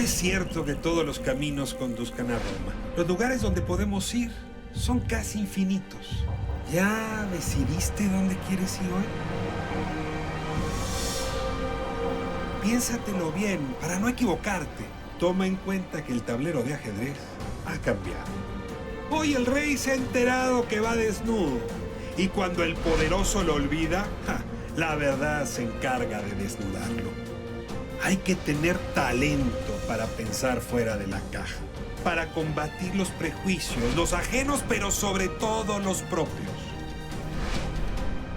es cierto que todos los caminos conduzcan a Roma. Los lugares donde podemos ir son casi infinitos. ¿Ya decidiste dónde quieres ir hoy? Piénsatelo bien para no equivocarte. Toma en cuenta que el tablero de ajedrez ha cambiado. Hoy el rey se ha enterado que va desnudo. Y cuando el poderoso lo olvida, la verdad se encarga de desnudarlo. Hay que tener talento para pensar fuera de la caja, para combatir los prejuicios, los ajenos, pero sobre todo los propios.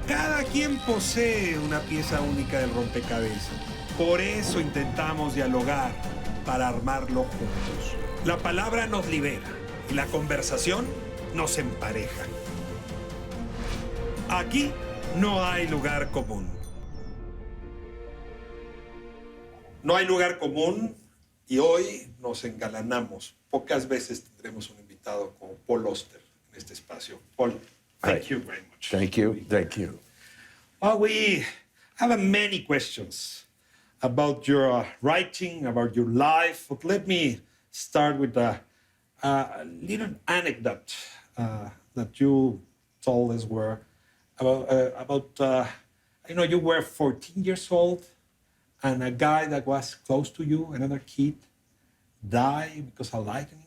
Cada quien posee una pieza única del rompecabezas. Por eso intentamos dialogar, para armarlo juntos. La palabra nos libera y la conversación nos empareja. Aquí no hay lugar común. No hay lugar común y hoy nos engalanamos. Pocas veces tendremos un invitado como Paul Auster en este espacio. Paul, thank you very much. Thank you. Thank you. Well, we have many questions about your writing, about your life. But let me start with a little anecdote that you told us about you were 14 years old and a guy that was close to you, another kid, died because of lightning.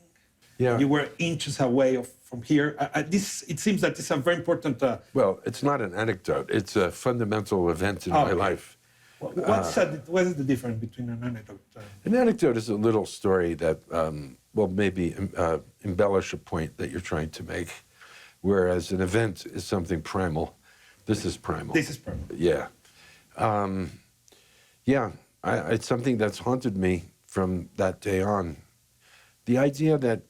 Yeah. You were inches away from here. It seems that it's a very important... Well, it's not an anecdote. It's a fundamental event in my life. What is the difference between an anecdote? An anecdote is a little story that will maybe embellish a point that you're trying to make, whereas an event is something primal. This is primal. This is primal. Yeah. It's something that's haunted me from that day on. The idea that...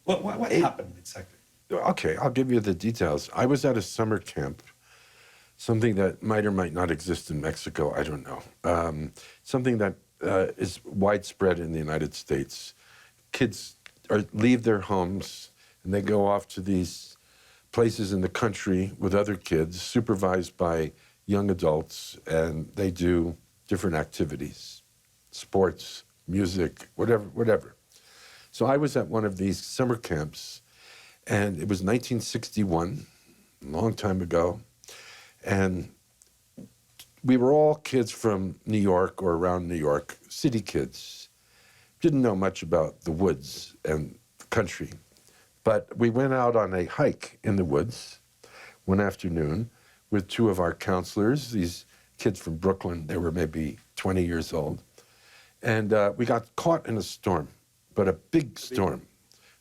What happened exactly? Okay, I'll give you the details. I was at a summer camp, something that might or might not exist in Mexico, I don't know. Something that is widespread in the United States. Kids leave their homes and they go off to these places in the country with other kids, supervised by young adults, and they do different activities, sports, music, whatever. So I was at one of these summer camps, and it was 1961, a long time ago, and we were all kids from New York or around New York, city kids. Didn't know much about the woods and the country, but we went out on a hike in the woods one afternoon with two of our counselors, these kids from Brooklyn. They were maybe 20 years old. And we got caught in a storm, but a big storm,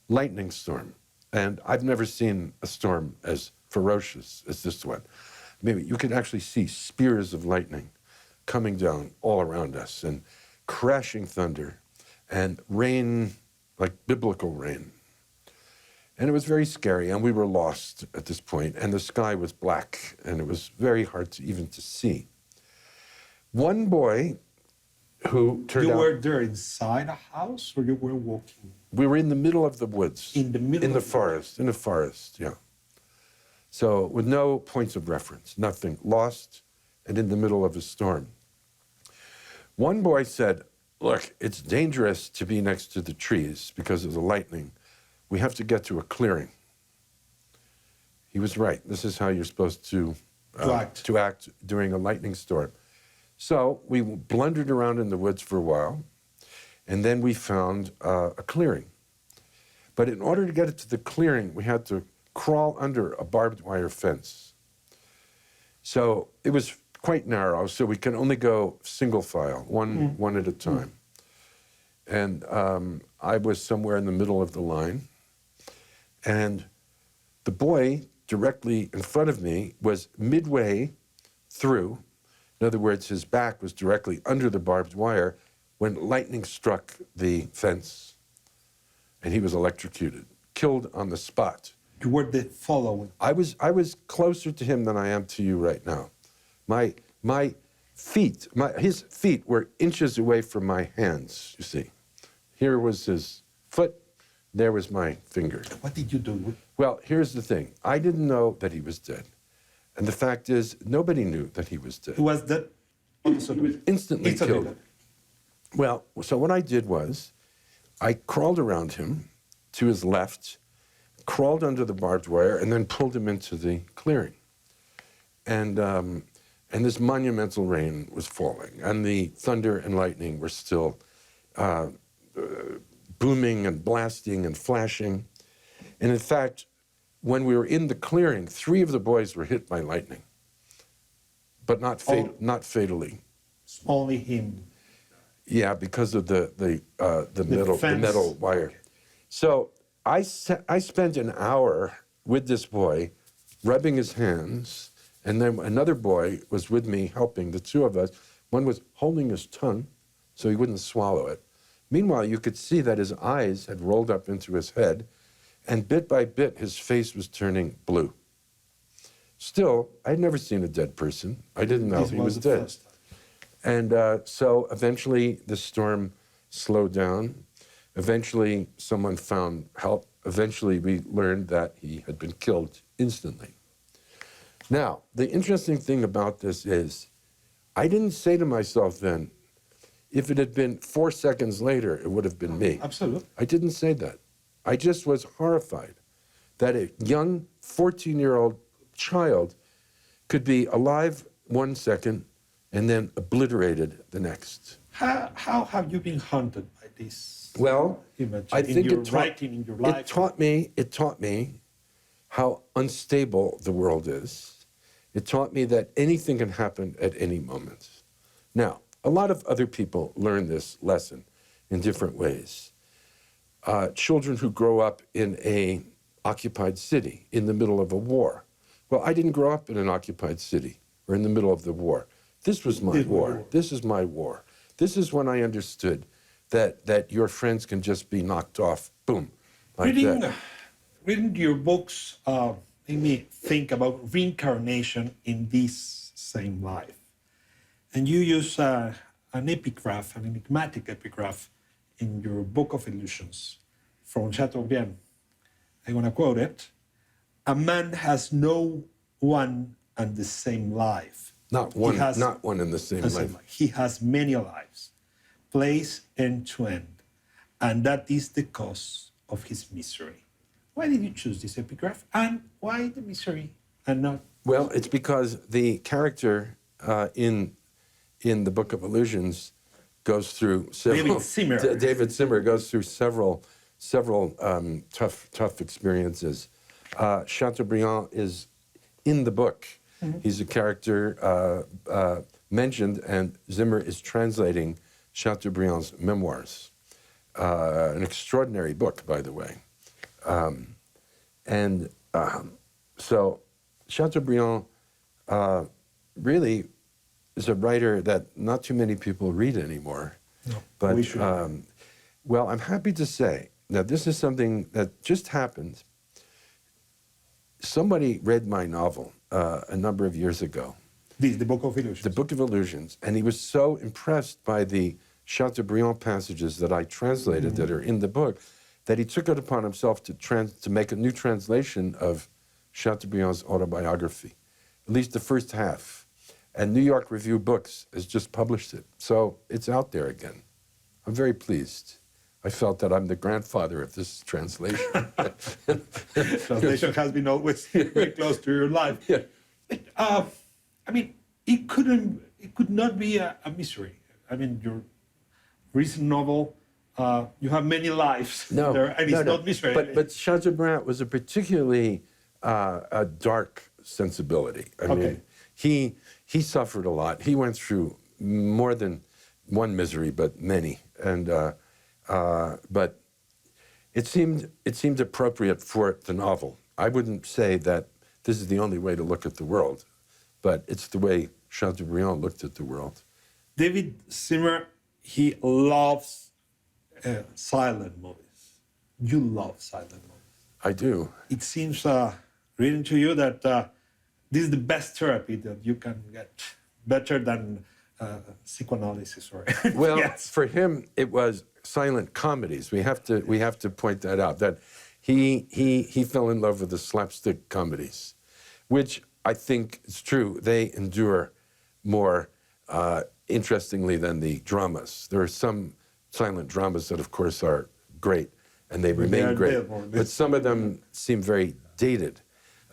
lightning storm. And I've never seen a storm as ferocious as this one. Maybe you could actually see spears of lightning coming down all around us, and crashing thunder, and rain, like biblical rain. And it was very scary, and we were lost at this point, and the sky was black, and it was very hard even to see. One boy who turned out... You were there inside a house, or you were walking? We were in the middle of the woods. In the middle of the forest? In the forest, yeah. So with no points of reference, nothing, lost and in the middle of a storm. One boy said, look, it's dangerous to be next to the trees because of the lightning. We have to get to a clearing. He was right. This is how you're supposed to act during a lightning storm. So we blundered around in the woods for a while, and then we found a clearing. But in order to get it to the clearing, we had to crawl under a barbed wire fence. So it was quite narrow, so we can only go single file, one at a time. And I was somewhere in the middle of the line, and the boy directly in front of me was midway through. In other words, his back was directly under the barbed wire when lightning struck the fence, and he was electrocuted, killed on the spot. You were the following. I was closer to him than I am to you right now. His feet were inches away from my hands, you see. Here was his foot, there was my finger. What did you do? Well, here's the thing. I didn't know that he was dead. And the fact is, nobody knew that he was dead. He was dead? Instantly killed. Well, so what I did was I crawled around him to his left, crawled under the barbed wire, and then pulled him into the clearing. And this monumental rain was falling, and the thunder and lightning were still booming and blasting and flashing. And in fact, when we were in the clearing, 3 of the boys were hit by lightning, but not fatally. Only him. Yeah, because of the metal wire. So I spent an hour with this boy, rubbing his hands, and then another boy was with me helping, the 2 of us. One was holding his tongue so he wouldn't swallow it. Meanwhile, you could see that his eyes had rolled up into his head, and bit by bit, his face was turning blue. Still, I'd never seen a dead person. I didn't know he was dead. And so eventually the storm slowed down. Eventually someone found help. Eventually we learned that he had been killed instantly. Now, the interesting thing about this is, I didn't say to myself then, if it had been 4 seconds later, it would have been me. Absolutely. I didn't say that. I just was horrified that a young 14-year-old child could be alive 1 second and then obliterated the next. How have you been haunted by this image? I think in your life? It taught me how unstable the world is. It taught me that anything can happen at any moment. Now, a lot of other people learn this lesson in different ways. Children who grow up in an occupied city in the middle of a war. Well, I didn't grow up in an occupied city or in the middle of the war. This was my war. This is my war. This is when I understood that your friends can just be knocked off, boom, like that. Reading your books made me think about reincarnation in this same life. And you use an epigraph, an enigmatic epigraph, in your Book of Illusions from Chateaubriand. I'm going to quote it. A man has no one and the same life. Not one in the same life. He has many lives, placed end to end, and that is the cause of his misery. Why did you choose this epigraph, and why the misery and not? Well, it's because the character in the Book of Illusions goes through several. David Simmer goes through several tough experiences. Chateaubriand is in the book. Mm-hmm. He's a character mentioned, and Zimmer is translating Chateaubriand's memoirs. An extraordinary book, by the way. So Chateaubriand really is a writer that not too many people read anymore. No, but we should. Well, I'm happy to say that this is something that just happened. Somebody read my novel a number of years ago. The Book of Illusions. The Book of Illusions. And he was so impressed by the Chateaubriand passages that I translated that are in the book that he took it upon himself to make a new translation of Chateaubriand's autobiography, at least the first half. And New York Review Books has just published it. So it's out there again. I'm very pleased. I felt that I'm the grandfather of this translation. Translation has been always very close to your life. Yeah. But, I mean, it could not be a misery. I mean, your recent novel, you have many lives there, and it's not misery. But Chateaubriand was a particularly a dark sensibility. I mean, he suffered a lot. He went through more than one misery, but many. And but it seemed appropriate for the novel. I wouldn't say that this is the only way to look at the world, but it's the way Chateaubriand looked at the world. David Simmer, he loves silent movies. You love silent movies. I do. It seems, reading to you, that this is the best therapy that you can get, better than psychoanalysis or well, yes. For him, it was silent comedies. We have to point that out. That he fell in love with the slapstick comedies, which I think is true. They endure more interestingly than the dramas. There are some silent dramas that, of course, are great, and they remain great. But some of them seem very dated.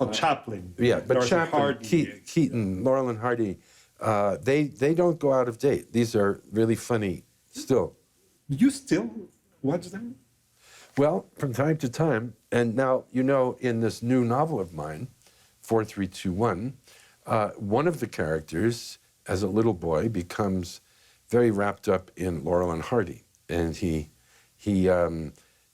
Oh, Chaplin. Yeah, but Laurel Chaplin, Hardy. Keaton, Laurel and Hardy, they don't go out of date. These are really funny still. Do you still watch them? Well, from time to time, and now, you know, in this new novel of mine, 4321, one of the characters, as a little boy, becomes very wrapped up in Laurel and Hardy, and he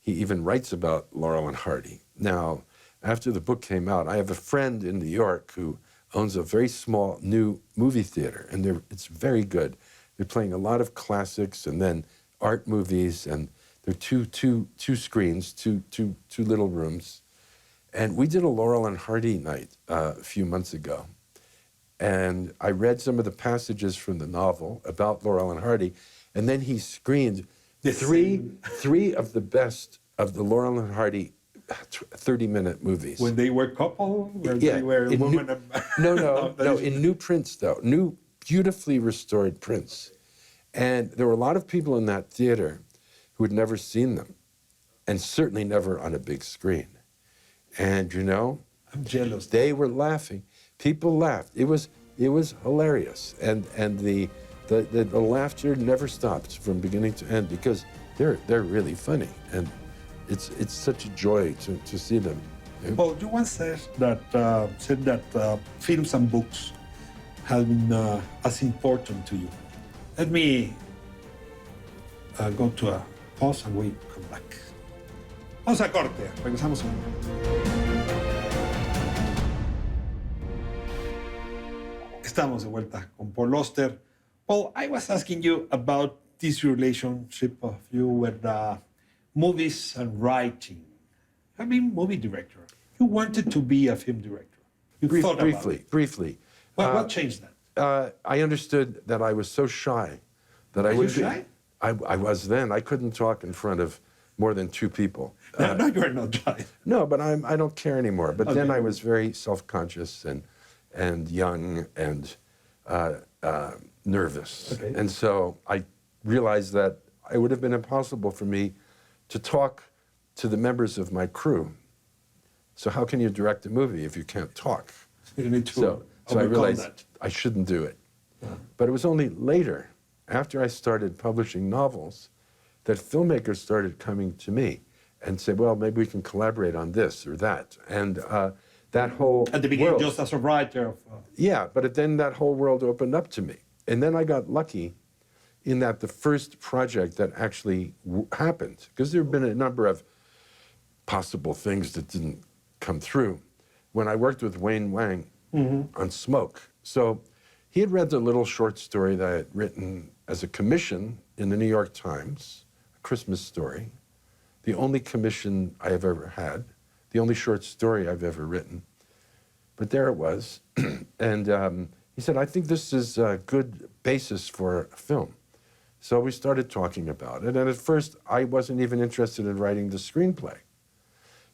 even writes about Laurel and Hardy. Now, after the book came out, I have a friend in New York who owns a very small new movie theater, and it's very good. They're playing a lot of classics and then art movies, and there are two screens, two little rooms. And we did a Laurel and Hardy night a few months ago. And I read some of the passages from the novel about Laurel and Hardy, and then he screened three of the best of the Laurel and Hardy 30-minute movies. When they were couple? When Yeah, they were in woman No, in new prints, though. New, beautifully restored prints. And there were a lot of people in that theater who had never seen them, and certainly never on a big screen. And, you know, I'm jealous. they were laughing. People laughed. It was hilarious. And the laughter never stopped from beginning to end, because they're really funny. And it's such a joy to see them. Well, you once said that films and books have been as important to you. Let me go to a pause and we come back. Vamos a corte. Regresamos un Estamos de vuelta con Paul Auster. Paul, I was asking you about this relationship of you with movies and writing. I mean, movie director. You wanted to be a film director. You thought about it. Briefly. What changed that? I understood that I was so shy that I Are would you shy? I was then. I couldn't talk in front of more than two people. No, you're not shy. No, but I don't care anymore. But then Okay. I was very self-conscious and young and nervous. Okay. And so I realized that it would have been impossible for me to talk to the members of my crew. So how can you direct a movie if you can't talk? You need to So I overcome realized that. I shouldn't do it. But it was only later, after I started publishing novels, that filmmakers started coming to me and said, well, maybe we can collaborate on this or that. And that whole At the beginning, world, just as a writer of... yeah, but then that whole world opened up to me. And then I got lucky in that the first project that actually happened, because there have been a number of possible things that didn't come through, when I worked with Wayne Wang on Smoke. So he had read the little short story that I had written as a commission in the New York Times, a Christmas story, the only commission I have ever had, the only short story I've ever written. But there it was. And he said, I think this is a good basis for a film. So we started talking about it. And at first, I wasn't even interested in writing the screenplay.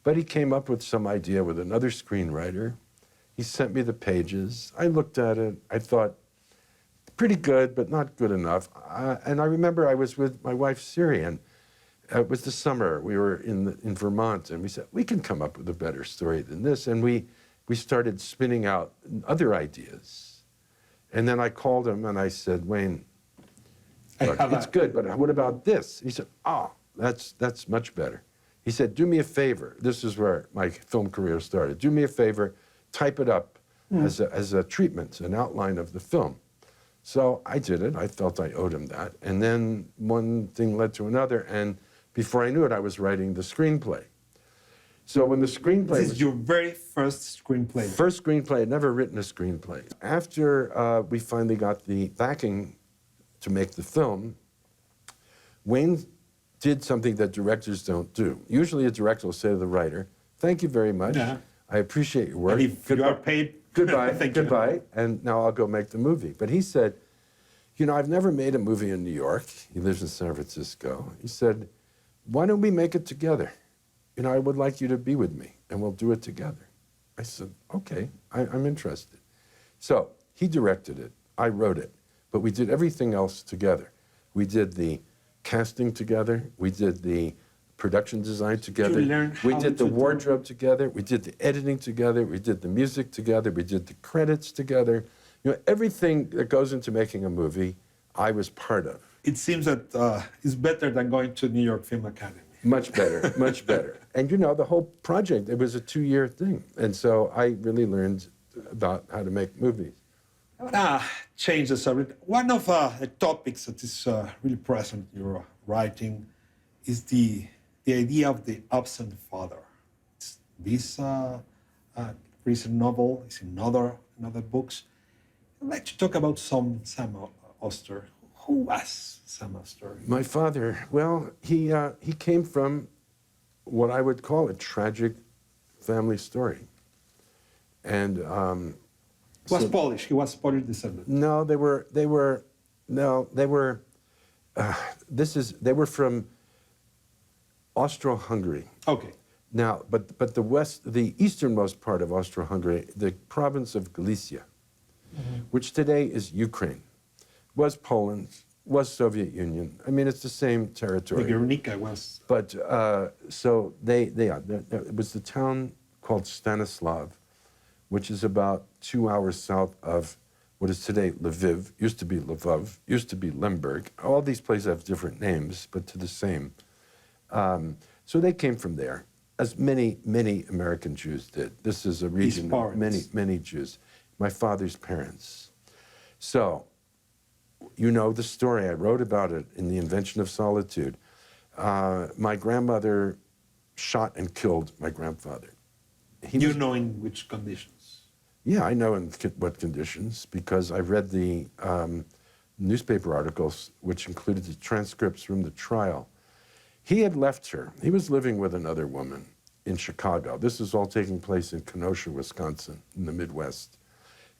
But he came up with some idea with another screenwriter. He sent me the pages. I looked at it. I thought, pretty good, but not good enough. And I remember I was with my wife, Siri, and it was the summer. We were in Vermont, and we said, we can come up with a better story than this. And we started spinning out other ideas. And then I called him, and I said, Wayne, look, it's good, but what about this? He said, oh, that's much better. He said, do me a favor. This is where my film career started. Do me a favor, type it up as a treatment, an outline of the film. So I did it. I felt I owed him that. And then one thing led to another, and before I knew it, I was writing the screenplay. So when the screenplay This is your very first screenplay. First screenplay, I'd never written a screenplay. After we finally got the backing to make the film, Wayne did something that directors don't do. Usually a director will say to the writer, thank you very much. Yeah. I appreciate your work. And if you are paid, Goodbye, thank you. goodbye, and now I'll go make the movie. But he said, you know, I've never made a movie in New York. He lives in San Francisco. He said, why don't we make it together? You know, I would like you to be with me, and we'll do it together. I said, okay, I'm interested. So he directed it. I wrote it. but we did everything else together. We did the casting together. We did the production design together. You learn We how did the to do- wardrobe together. We did the editing together. We did the music together. We did the credits together. You know, everything that goes into making a movie, I was part of. It seems that it's better than going to New York Film Academy. Much better, much better. And you know, the whole project, it was a 2-year thing. And so I really learned about how to make movies. I want to change the subject. One of the topics that is really present in your writing is the idea of the absent father. This recent novel is in other books. I'd like to talk about Sam Auster. Who was Sam Auster? My father, well, he came from what I would call a tragic family story. And He was Polish. He was Polish descendant. no, they were they were from Austro-Hungary. Okay. Now, but the easternmost part of Austro-Hungary, the province of Galicia, which today is Ukraine, was Poland, was Soviet Union. I mean, it's the same territory. Guernica was. But so it was the town called Stanislav, which is about 2 hours south of what is today Lviv, used to be Lvov, used to be Lemberg. All these places have different names, but to the same. So they came from there, as many American Jews did. This is a region of many Jews. My father's parents. So, you know the story. I wrote about it in The Invention of Solitude. My grandmother shot and killed my grandfather. You know in which conditions? Yeah, I know in what conditions, because I read the newspaper articles, which included the transcripts from the trial. He had left her. He was living with another woman in Chicago. This is all taking place in Kenosha, Wisconsin, in the Midwest.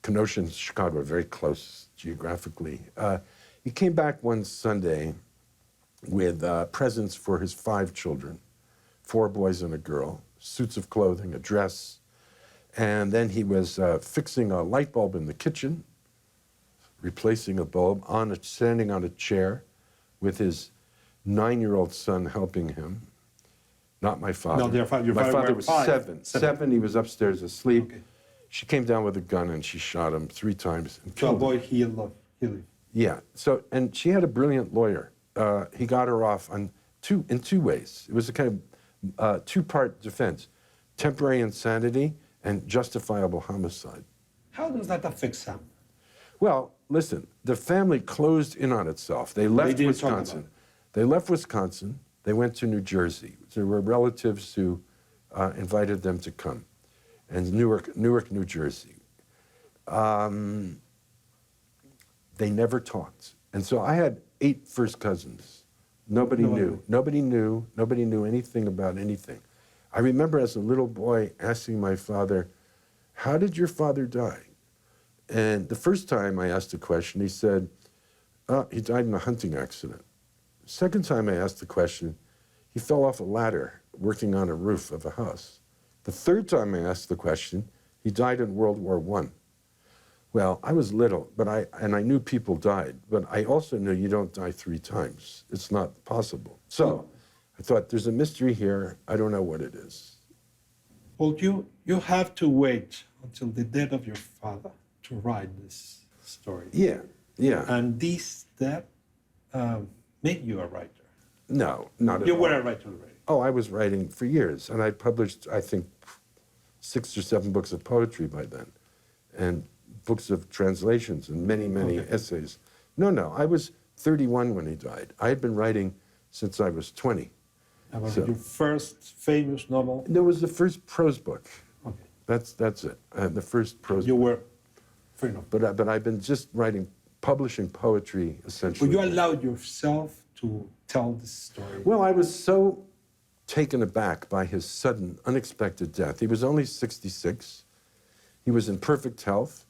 Kenosha and Chicago are very close geographically. He came back one Sunday with presents for his 5 children, 4 boys and a girl, suits of clothing, a dress, and then he was fixing a light bulb in the kitchen, replacing a bulb, standing on a chair with his 9-year-old son helping him. Not my father. No, your my father was 7. 7, he was upstairs asleep. Okay. She came down with a gun and she shot him 3 times and To killed him. avoid he lived. Yeah. So, and she had a brilliant lawyer. He got her off in 2 ways. It was a kind of 2-part defense: temporary insanity and justifiable homicide. How does that affect Sam? Well, listen, the family closed in on itself. They left didn't talk Wisconsin. about it. They left Wisconsin. They went to New Jersey. There were relatives who invited them to come, and Newark, New Jersey. They never talked. And so I had 8 first cousins. Nobody knew anything about anything. I remember as a little boy asking my father, "How did your father die?" And the first time I asked the question, he said, "He died in a hunting accident." Second time I asked the question, he fell off a ladder working on a roof of a house. The third time I asked the question, he died in World War I. Well, I was little, but I knew people died, but I also knew you don't die 3 times. It's not possible. So I thought, there's a mystery here. I don't know what it is. Well, you have to wait until the death of your father to write this story. Yeah. And this death made you a writer. No, not at all. You were a writer already. Oh, I was writing for years, and I published, I think, 6 or 7 books of poetry by then, and books of translations and many essays. No, I was 31 when he died. I had been writing since I was 20. About your first famous novel? There was the first prose book. Okay. That's it. The first prose You book. were, fair enough. But I've been just publishing poetry, essentially. But you allowed yourself to tell this story? Well, I was so taken aback by his sudden, unexpected death. He was only 66. He was in perfect health.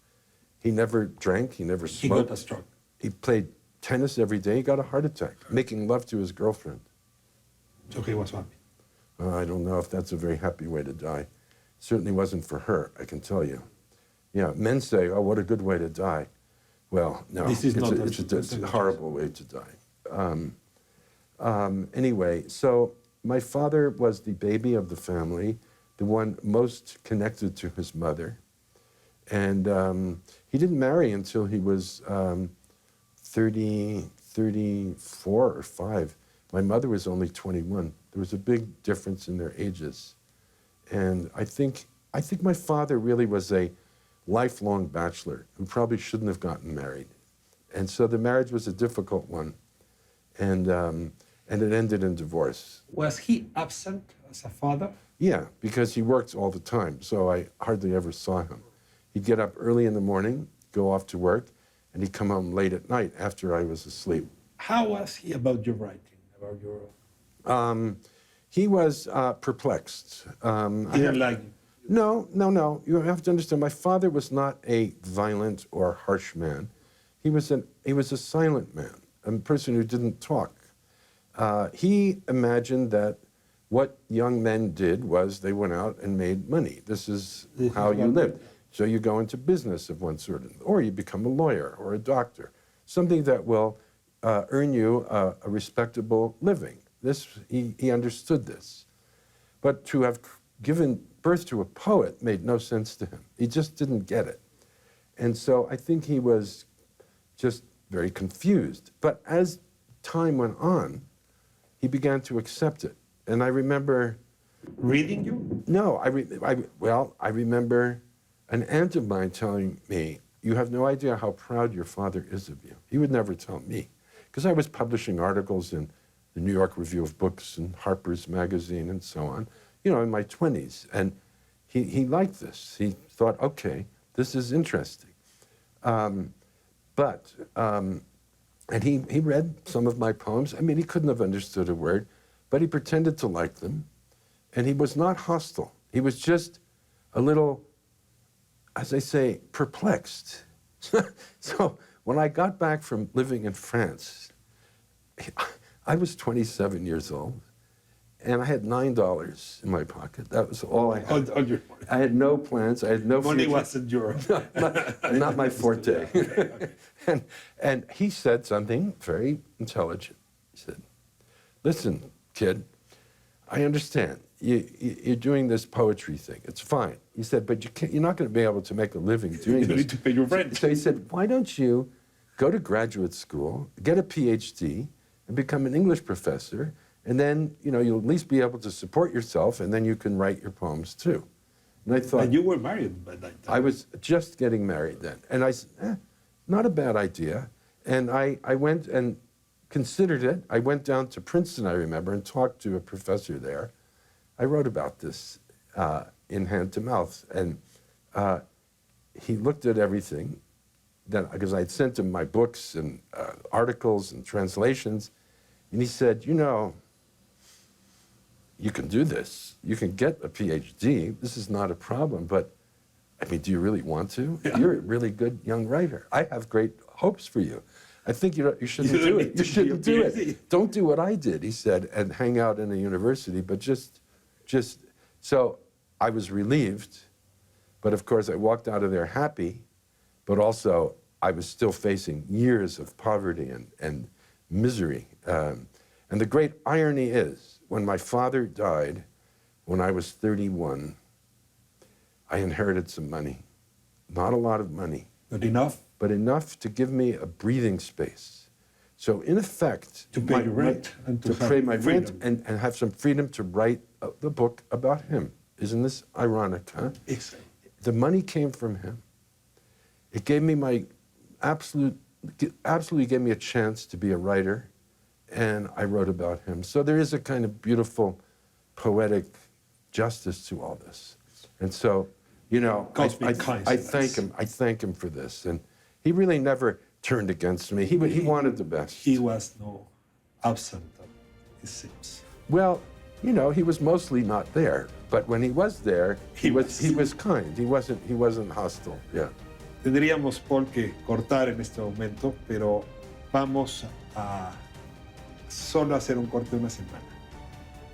He never drank. He never smoked. He got a stroke. He played tennis every day. He got a heart attack, making love to his girlfriend. Okay, what's happening? I don't know if that's a very happy way to die. Certainly wasn't for her, I can tell you. Yeah, men say, "Oh, what a good way to die." Well, no, This is not it's a horrible way to die. Anyway, so my father was the baby of the family, the one most connected to his mother. And he didn't marry until he was 34 or 5. My mother was only 21. There was a big difference in their ages. And I think my father really was a lifelong bachelor who probably shouldn't have gotten married. And so the marriage was a difficult one. And it ended in divorce. Was he absent as a father? Yeah, because he worked all the time, so I hardly ever saw him. He'd get up early in the morning, go off to work, and he'd come home late at night after I was asleep. How was he about your writing, about your... He was perplexed. He didn't like you? No. You have to understand, my father was not a violent or harsh man. He was a silent man, a person who didn't talk. He imagined that what young men did was they went out and made money. This is how you lived. So you go into business of one sort, or you become a lawyer or a doctor, something that will earn you a respectable living. He understood this. But to have given birth to a poet made no sense to him. He just didn't get it. And so I think he was just very confused. But as time went on, he began to accept it. And I remember... Reading you? No, I remember an aunt of mine telling me, "You have no idea how proud your father is of you." He would never tell me, because I was publishing articles in the New York Review of Books and Harper's Magazine and so on, in my 20s. And he liked this. He thought, okay, this is interesting. And he read some of my poems. I mean, he couldn't have understood a word, but he pretended to like them. And he was not hostile. He was just a little, as I say, perplexed. So when I got back from living in France, I was 27 years old, and I had $9 in my pocket. That was all I had. On your money. I had no plans. I had no Money future. wasn't your... not my forte. And he said something very intelligent. He said, "Listen, kid, I understand. You're doing this poetry thing. It's fine." He said, "But you're not going to be able to make a living doing this. You need to pay your rent." So he said, "Why don't you go to graduate school, get a PhD, and become an English professor, and then you'll at least be able to support yourself, and then you can write your poems too." And I thought... And you were married by that time. I was just getting married then. And I said, not a bad idea. And I went and considered it. I went down to Princeton, I remember, and talked to a professor there. I wrote about this in hand to mouth. And he looked at everything, because I'd sent him my books and articles and translations. And he said, "You can do this. You can get a PhD. This is not a problem. But, I mean, do you really want to? Yeah. You're a really good young writer. I have great hopes for you. I think you shouldn't do it. You shouldn't do it. Don't do what I did," he said, "and hang out in a university, but just..." So I was relieved. But, of course, I walked out of there happy. But also, I was still facing years of poverty and misery. And the great irony is, when my father died, when I was 31, I inherited some money. Not a lot of money. Not enough? But enough to give me a breathing space. So in effect... To pay your rent. And to pay my rent and have some freedom to write the book about him. Isn't this ironic, huh? Exactly. The money came from him. It gave me absolutely gave me a chance to be a writer. And I wrote about him. So there is a kind of beautiful, poetic justice to all this. And so, I thank him for this. And he really never turned against me. He wanted the best. He was no absent, it seems. Well, he was mostly not there. But when he was there, he was kind. He wasn't hostile. Yeah. Tendríamos por qué cortar en este momento, pero vamos a solo hacer un corte de una semana.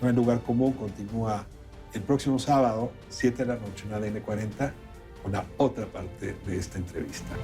No hay lugar común continúa el próximo sábado, 7 de la noche, en ADN 40, con la otra parte de esta entrevista.